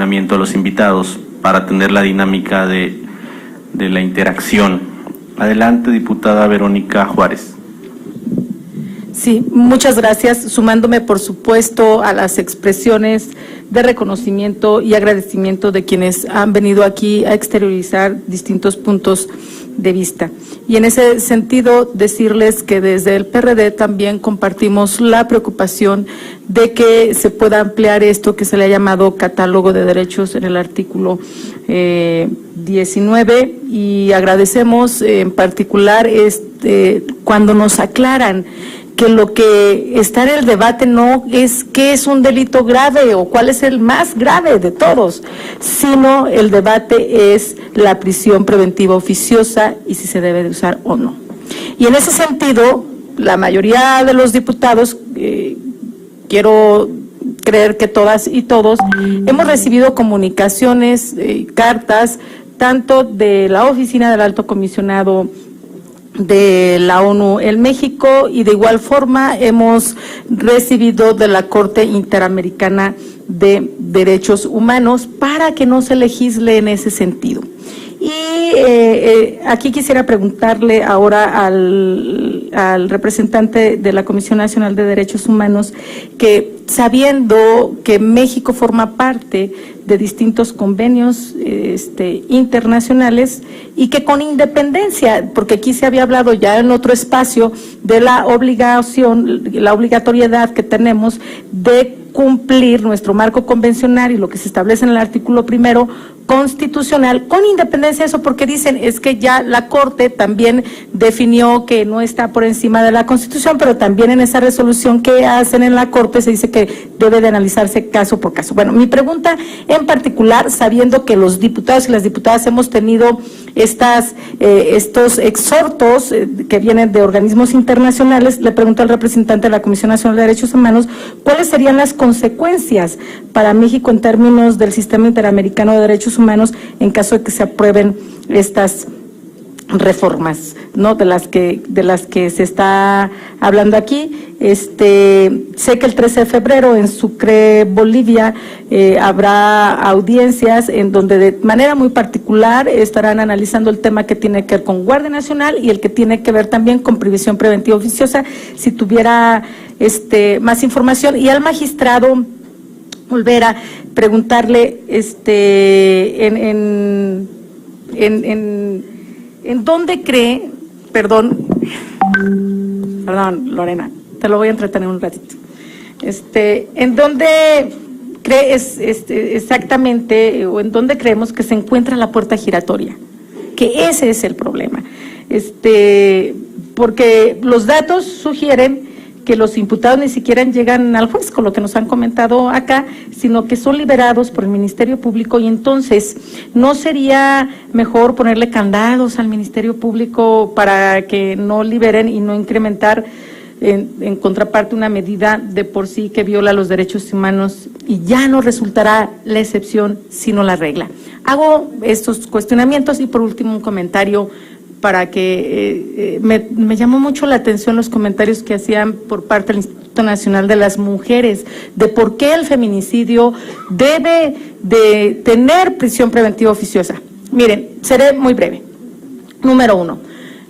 a los invitados para tener la dinámica de la interacción. Adelante, diputada Verónica Juárez. Sí, muchas gracias. Sumándome, por supuesto, a las expresiones de reconocimiento y agradecimiento de quienes han venido aquí a exteriorizar distintos puntos de vista. Y en ese sentido, decirles que desde el PRD también compartimos la preocupación de que se pueda ampliar esto que se le ha llamado catálogo de derechos en el artículo 19, y agradecemos en particular cuando nos aclaran que lo que está en el debate no es qué es un delito grave o cuál es el más grave de todos, sino el debate es la prisión preventiva oficiosa y si se debe de usar o no. Y en ese sentido, la mayoría de los diputados, quiero creer que todas y todos, hemos recibido comunicaciones, cartas, tanto de la Oficina del Alto Comisionado de la ONU en México, y de igual forma hemos recibido de la Corte Interamericana de Derechos Humanos para que no se legisle en ese sentido. Y aquí quisiera preguntarle ahora al representante de la Comisión Nacional de Derechos Humanos, que sabiendo que México forma parte de distintos convenios internacionales, y que con independencia, porque aquí se había hablado ya en otro espacio de la obligación, la obligatoriedad que tenemos de cumplir nuestro marco convencional y lo que se establece en el artículo 1 constitucional, con independencia de eso, porque dicen es que ya la Corte también definió que no está por encima de la Constitución, pero también en esa resolución que hacen en la Corte se dice que debe de analizarse caso por caso. Bueno, mi pregunta en particular, sabiendo que los diputados y las diputadas hemos tenido estos exhortos que vienen de organismos internacionales, le pregunto al representante de la Comisión Nacional de Derechos Humanos, ¿cuáles serían las consecuencias para México en términos del Sistema Interamericano de Derechos Humanos en caso de que se aprueben estas reformas, ¿no? De las que se está hablando aquí? Sé que el 13 de febrero en Sucre, Bolivia, habrá audiencias en donde de manera muy particular estarán analizando el tema que tiene que ver con Guardia Nacional y el que tiene que ver también con prisión preventiva oficiosa. Si tuviera más información, y al magistrado volver a preguntarle en dónde cree, perdón Lorena, te lo voy a entretener un ratito, en dónde cree exactamente, o en dónde creemos que se encuentra la puerta giratoria, que ese es el problema, porque los datos sugieren que los imputados ni siquiera llegan al juez, con lo que nos han comentado acá, sino que son liberados por el Ministerio Público. Y entonces, ¿no sería mejor ponerle candados al Ministerio Público para que no liberen y no incrementar en contraparte una medida de por sí que viola los derechos humanos, y ya no resultará la excepción sino la regla? Hago estos cuestionamientos, y por último un comentario para que me llamó mucho la atención los comentarios que hacían por parte del Instituto Nacional de las Mujeres, de por qué el feminicidio debe de tener prisión preventiva oficiosa. Miren, seré muy breve. Número 1,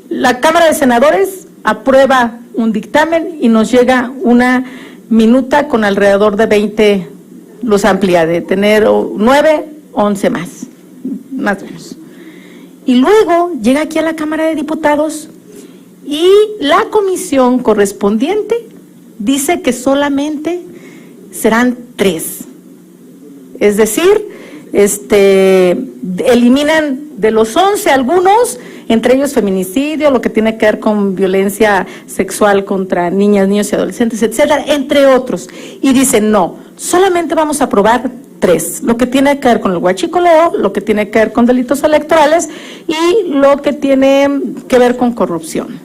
la Cámara de Senadores aprueba un dictamen y nos llega una minuta con alrededor de 20, los amplía, de tener 9, 11 más o menos. Y luego llega aquí a la Cámara de Diputados y la comisión correspondiente dice que solamente serán 3. Es decir, eliminan de los 11 algunos, entre ellos feminicidio, lo que tiene que ver con violencia sexual contra niñas, niños y adolescentes, etcétera, entre otros. Y dicen, no, solamente vamos a aprobar 3, lo que tiene que ver con el huachicoleo, lo que tiene que ver con delitos electorales y lo que tiene que ver con corrupción.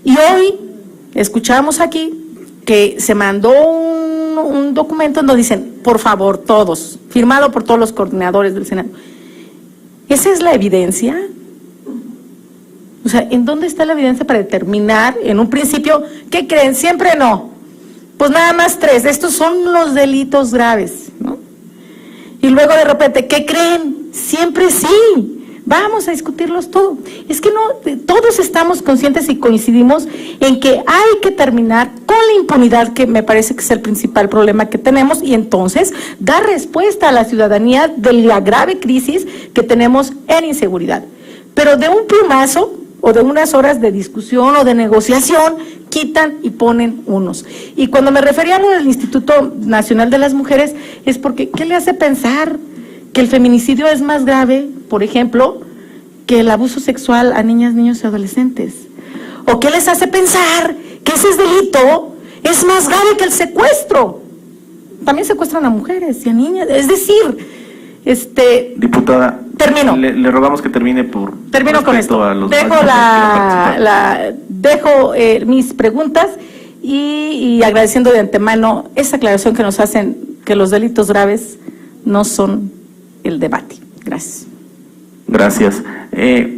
Y hoy escuchamos aquí que se mandó un documento donde dicen, por favor, todos, firmado por todos los coordinadores del Senado. ¿Esa es la evidencia? O sea, ¿en dónde está la evidencia para determinar en un principio? ¿Qué creen? Siempre no. Pues nada más 3, estos son los delitos graves, ¿no? luego de repente, ¿qué creen? Siempre sí. Vamos a discutirlos todo. Es que no, todos estamos conscientes y coincidimos en que hay que terminar con la impunidad, que me parece que es el principal problema que tenemos, y entonces dar respuesta a la ciudadanía de la grave crisis que tenemos en inseguridad. Pero de un plumazo o de unas horas de discusión o de negociación, quitan y ponen unos. Y cuando me refería a lo del Instituto Nacional de las Mujeres, es porque, ¿qué le hace pensar que el feminicidio es más grave, por ejemplo, que el abuso sexual a niñas, niños y adolescentes? ¿O qué les hace pensar que ese delito es más grave que el secuestro? También secuestran a mujeres y a niñas. Es decir, diputada, termino. Le rogamos que termine por Termino con esto. a los Dejo mis preguntas y agradeciendo de antemano esa aclaración que nos hacen, que los delitos graves no son el debate. Gracias. Gracias.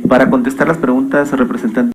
Para contestar las preguntas, representante.